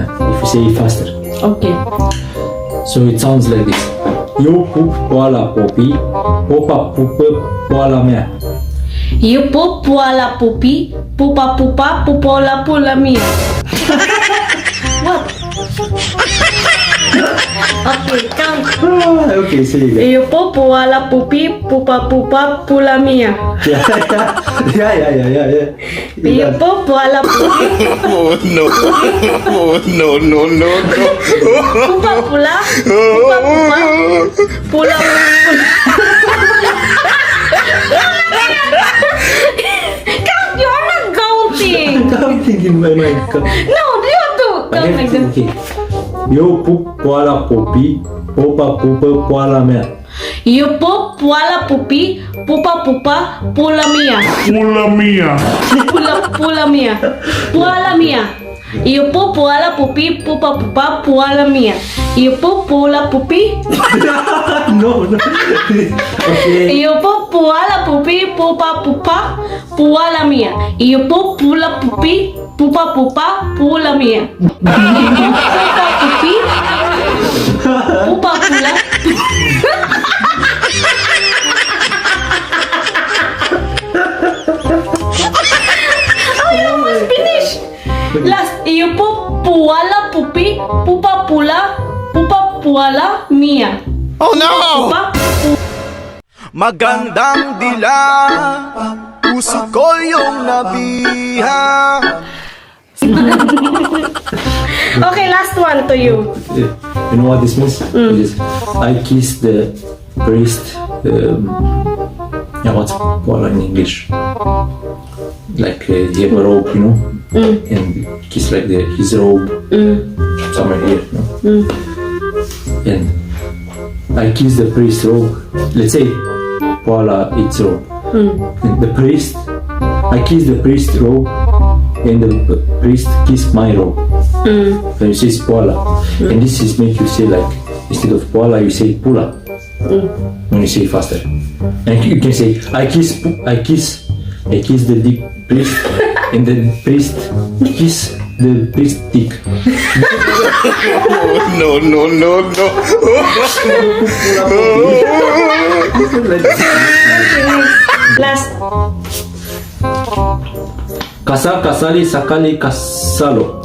if you say it faster. Okay. So it sounds like this. Eu pup poala popii, popa pupă poala mea. Eu pup poala pupi, pupa pupa, pupola pula mia. What? Okay, count. Okay, say it again. Eu pup poala pupi, pupa pupa, pula mia. Yeah. Eu pup poala pupi, Oh no. Oh no. pupa pula, pupa pupa, pula Count, you're not counting. Counting in my mind. No, you have to count like that. Okay. Eu pup poala popii, popa pupă poala mea. Eu pup poala pupi, pupa pupa, pula mia. Pula mia. Pula mia. Poala mia. Eu pup poala pupi, pupa pupa, poala mia. Eu pup poala pupi. No. Okay. Eu pup poala pupi, pupa pupa, poala mia. Eu pup pula pupi, pupa pupa, pula mia. Pupa pupi, pupa pula. I almost finished. Last, eu pup poala pupi, pupa pula, pupa poala mia. Oh no. Pupa Magandang dila, puso ko yung nabiha. Okay, last one to you. You know what this means? It is, I kiss the priest. What's poala in English? Like he have a robe, you know, and kiss like his robe somewhere here, you know. And I kiss the priest robe. Let's say poala its robe. And the priest, I kiss the priest robe, and the priest kiss my robe. So you say poala, and this is make you say like instead of poala you say pula when you say faster. And you can say I kiss the dick priest, and the priest kiss the priest dick. No. Last. Kasal kasali sakali kasalo.